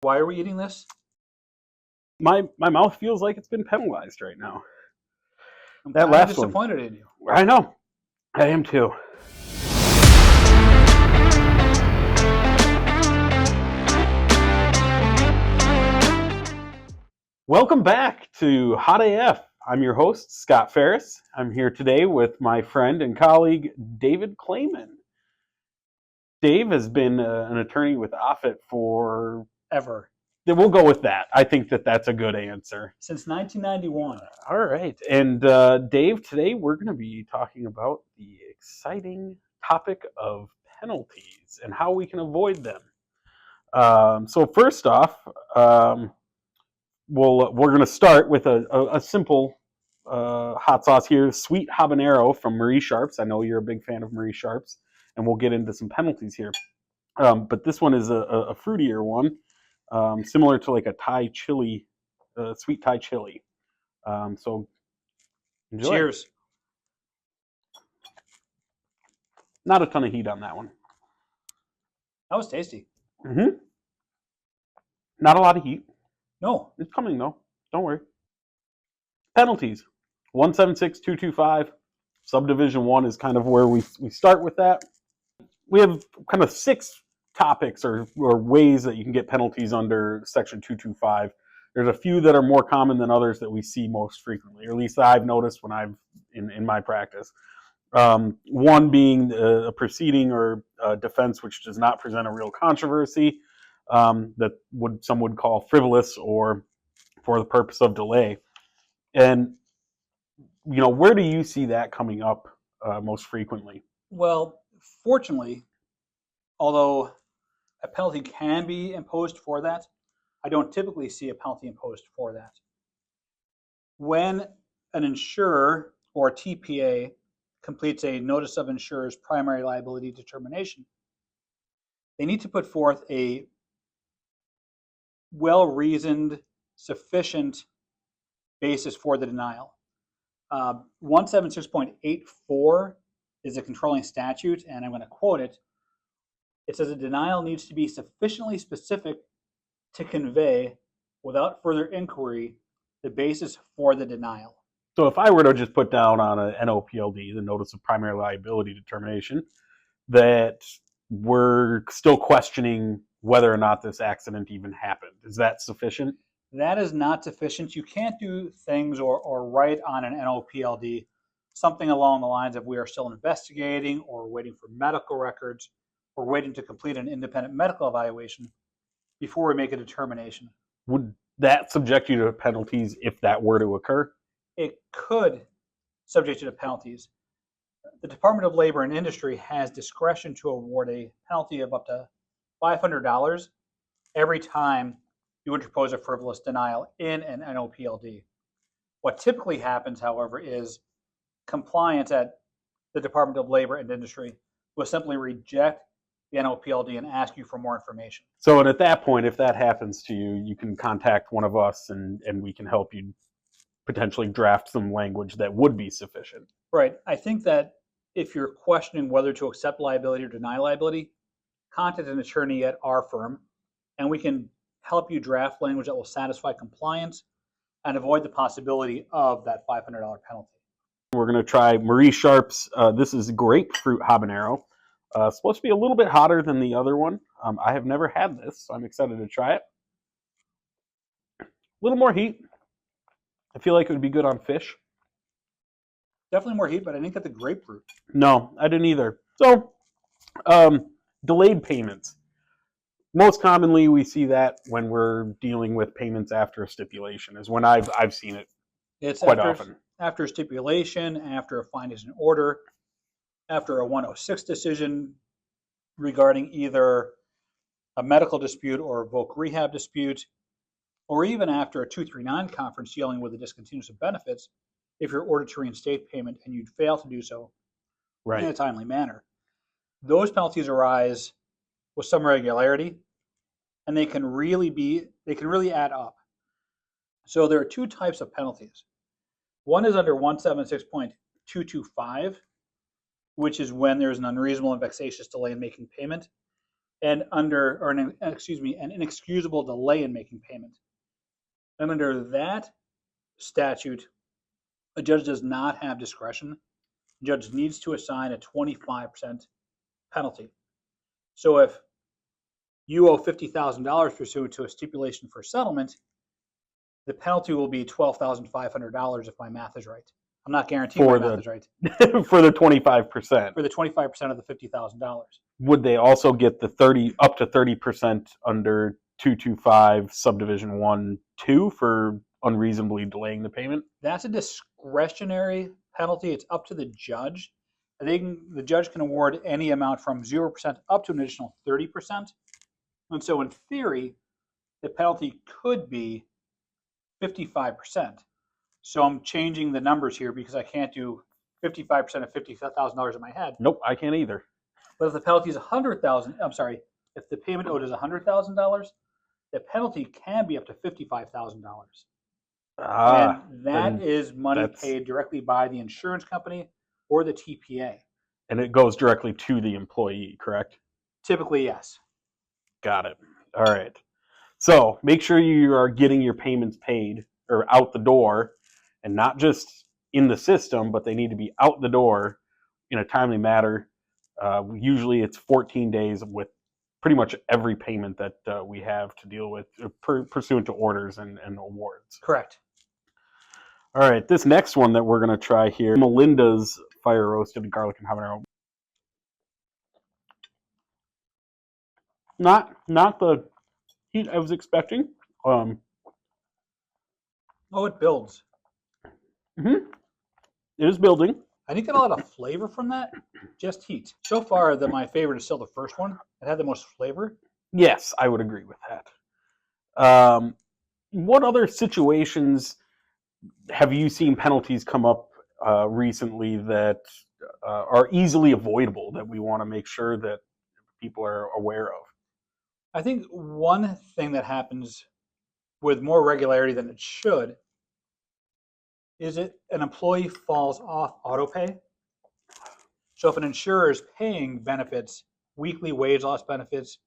Why are we eating this? My mouth feels like it's been penalized right now. I'm That kind of last one. disappointed in you. I know. I am too. Welcome back to Hot AF. I'm your host, Scott Ferriss. I'm here today with my friend and colleague, David Klaiman. Dave has been an attorney with Offutt for... Ever. We'll go with that. I think that's a good answer. Since 1991. All right. And Dave, today we're going to be talking about the exciting topic of penalties and how we can avoid them. So first off, we're going to start with a simple hot sauce here, sweet habanero from Marie Sharp's. I know you're a big fan of Marie Sharp's, and we'll get into some penalties here. But this one is a fruitier one, similar to like a Thai chili, sweet Thai chili. So enjoy. Cheers. Not a ton of heat on that one. That was tasty. Mm-hmm. Not a lot of heat. No. It's coming though. Don't worry. Penalties. 176225. Subdivision 1 is kind of where we start with that. We have kind of 6 topics or ways that you can get penalties under Section 225. There's a few that are more common than others that we see most frequently, or at least I've noticed when I've in my practice. One being a proceeding or a defense which does not present a real controversy, that some would call frivolous or for the purpose of delay. And where do you see that coming up most frequently? Well, fortunately, although a penalty can be imposed for that, I don't typically see a penalty imposed for that. When an insurer or TPA completes a notice of insurer's primary liability determination, they need to put forth a well-reasoned, sufficient basis for the denial. 176.84 is a controlling statute, and I'm going to quote it. It says a denial needs to be sufficiently specific to convey, without further inquiry, the basis for the denial. So if I were to just put down on a NOPLD, the Notice of Primary Liability Determination, that we're still questioning whether or not this accident even happened, is that sufficient? That is not sufficient. You can't do things or write on an NOPLD something along the lines of we are still investigating or waiting for medical records or waiting to complete an independent medical evaluation before we make a determination. Would that subject you to penalties if that were to occur? It could subject you to penalties. The Department of Labor and Industry has discretion to award a penalty of up to $500 every time you interpose a frivolous denial in an NOPLD. What typically happens, however, is compliance at the Department of Labor and Industry will simply reject the NOPLD and ask you for more information. So, and at that point, if that happens to you, you can contact one of us and we can help you potentially draft some language that would be sufficient. Right. I think that if you're questioning whether to accept liability or deny liability, contact an attorney at our firm, and we can help you draft language that will satisfy compliance and avoid the possibility of that $500 penalty. We're going to try Marie Sharp's. This is grapefruit habanero. Supposed to be a little bit hotter than the other one. I have never had this, so I'm excited to try it. A little more heat. I feel like it would be good on fish. Definitely more heat, but I didn't get the grapefruit. No, I didn't either. So, delayed payments. Most commonly, we see that when we're dealing with payments after a stipulation, is when I've seen it. It's quite often. After a stipulation, after a findings and order, after a 106 decision regarding either a medical dispute or a voc rehab dispute, or even after a 239 conference dealing with the discontinuance of benefits, if you're ordered to reinstate payment and you'd fail to do so in a timely manner. Those penalties arise with some regularity, and they can really add up. So there are 2 types of penalties. One is under 176.225, which is when there's an unreasonable and vexatious delay in making payment. an inexcusable delay in making payment. And under that statute, a judge does not have discretion. The judge needs to assign a 25% penalty. So if you owe $50,000 pursuant to a stipulation for settlement, the penalty will be $12,500 if my math is right. I'm not guaranteeing my math is right. For the 25%. For the 25% of the $50,000. Would they also get the up to 30% under 225 subdivision 1-2 for unreasonably delaying the payment? That's a discretionary penalty. It's up to the judge. The judge can award any amount from 0% up to an additional 30%. And so in theory, the penalty could be 55%. So I'm changing the numbers here because I can't do 55% of $50,000 in my head. Nope, I can't either. But if the penalty is if the payment owed is $100,000, the penalty can be up to $55,000. And that is money paid directly by the insurance company or the TPA. And it goes directly to the employee, correct? Typically, yes. Got it. All right. So make sure you are getting your payments paid or out the door, and not just in the system, but they need to be out the door in a timely manner. Usually it's 14 days with pretty much every payment that we have to deal with pursuant to orders and awards. Correct. All right, this next one that we're going to try here, Melinda's fire roasted garlic and habanero. Not the heat I was expecting. Oh, it builds. It is building. I didn't get a lot of flavor from that, just heat. So far, my favorite is still the first one. It had the most flavor. Yes, I would agree with that. What other situations have you seen penalties come up recently that are easily avoidable that we want to make sure that people are aware of? I think one thing that happens with more regularity than it should is an employee falls off autopay. So if an insurer is paying benefits, weekly wage loss benefits,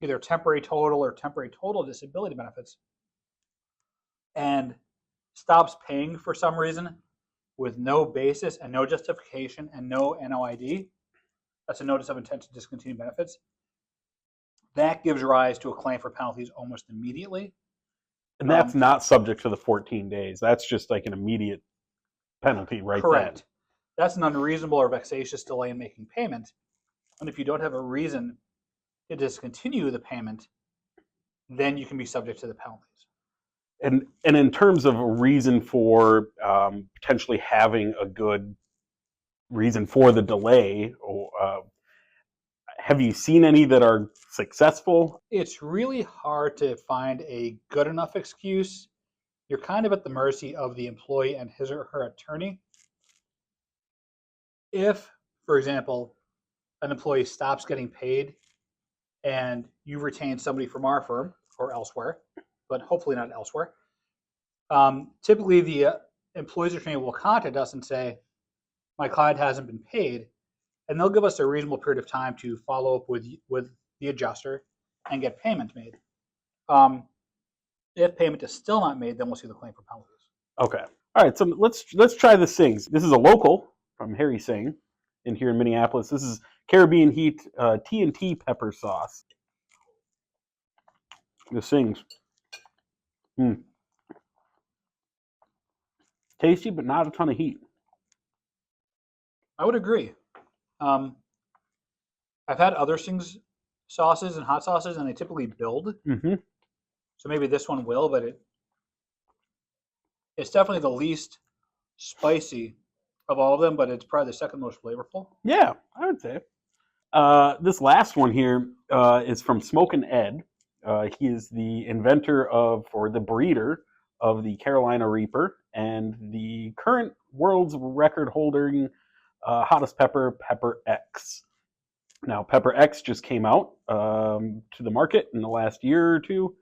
either temporary total or temporary total disability benefits, and stops paying for some reason with no basis and no justification and no NOID, that's a notice of intent to discontinue benefits, that gives rise to a claim for penalties almost immediately. And that's not subject to the 14 days. That's just like an immediate penalty right there. Correct. That's an unreasonable or vexatious delay in making payment. And if you don't have a reason to discontinue the payment, then you can be subject to the penalties. And in terms of a reason for potentially having a good reason for the delay, have you seen any that are successful? It's really hard to find a good enough excuse. You're kind of at the mercy of the employee and his or her attorney. If, for example, an employee stops getting paid and you retain somebody from our firm or elsewhere, but hopefully not elsewhere, typically the employee's attorney will contact us and say, my client hasn't been paid, and they'll give us a reasonable period of time to follow up with the adjuster and get payment made. If payment is still not made, then we'll see the claim for penalties. Okay. All right. So let's try the Sings. This is a local from Harry Singh in here in Minneapolis. This is Caribbean Heat T&T pepper sauce. The Sings. Tasty, but not a ton of heat. I would agree. I've had other Sings sauces and hot sauces, and they typically build. So maybe this one will, but it's definitely the least spicy of all of them, but it's probably the second most flavorful. Yeah, I would say. This last one here is from Smokin' Ed. He is the inventor or the breeder of the Carolina Reaper and the current world's record holding hottest pepper, Pepper X. Now, Pepper X just came out to the market in the last year or two,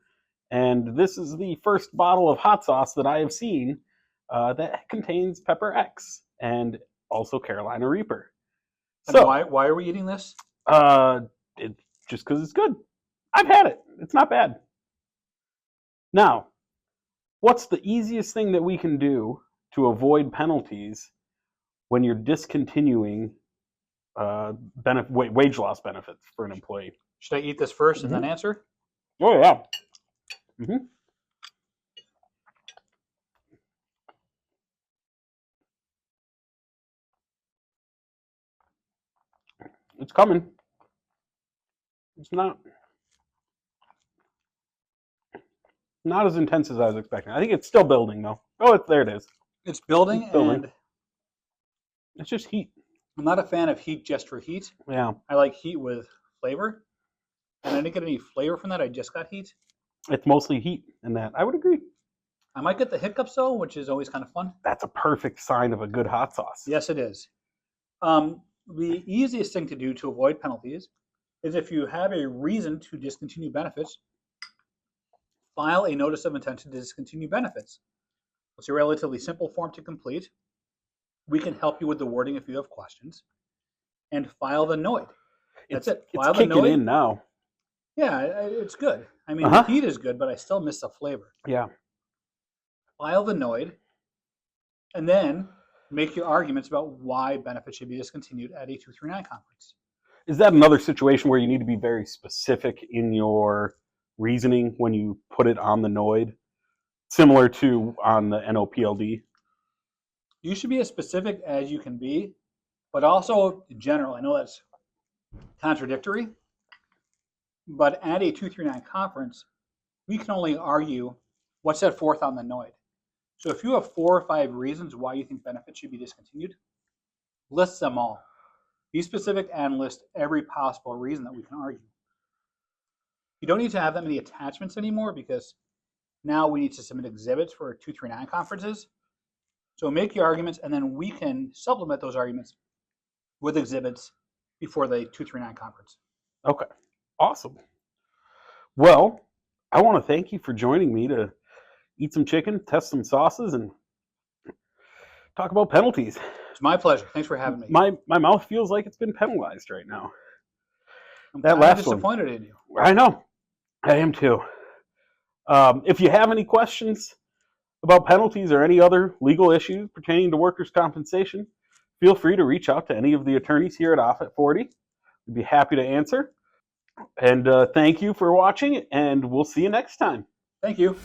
and this is the first bottle of hot sauce that I have seen that contains Pepper X and also Carolina Reaper. So why are we eating this? It's just because it's good. I've had it. It's not bad. Now, what's the easiest thing that we can do to avoid penalties when you're discontinuing wage loss benefits for an employee? Should I eat this first and then answer? Oh, yeah. Mm-hmm. It's coming. It's not as intense as I was expecting. I think it's still building, though. Oh, there it is. It's building, and it's just heat. I'm not a fan of heat just for heat. Yeah. I like heat with flavor. And I didn't get any flavor from that. I just got heat. It's mostly heat in that. I would agree. I might get the hiccups, though, which is always kind of fun. That's a perfect sign of a good hot sauce. Yes, it is. The easiest thing to do to avoid penalties is if you have a reason to discontinue benefits, file a notice of intent to discontinue benefits. It's a relatively simple form to complete. We can help you with the wording if you have questions. And file the NOID. That's it. File it's kicking in now. Yeah, it's good. I mean, the heat is good, but I still miss the flavor. Yeah. File the NOID, and then make your arguments about why benefits should be discontinued at a 239 conference. Is that another situation where you need to be very specific in your reasoning when you put it on the NOID, similar to on the NOPLD? You should be as specific as you can be, but also in general. I know that's contradictory, but at a 239 conference, we can only argue what's set forth on the NOID. So if you have 4 or 5 reasons why you think benefits should be discontinued, list them all. Be specific and list every possible reason that we can argue. You don't need to have that many attachments anymore because now we need to submit exhibits for 239 conferences. So make your arguments, and then we can supplement those arguments with exhibits before the 239 conference. Okay, awesome. Well, I want to thank you for joining me to eat some chicken, test some sauces, and talk about penalties. It's my pleasure. Thanks for having me. My mouth feels like it's been penalized right now. I'm that kind last of disappointed in you. I know. I am too. If you have any questions about penalties or any other legal issues pertaining to workers' compensation, feel free to reach out to any of the attorneys here at Offit 40. We'd be happy to answer. And thank you for watching, and we'll see you next time. Thank you.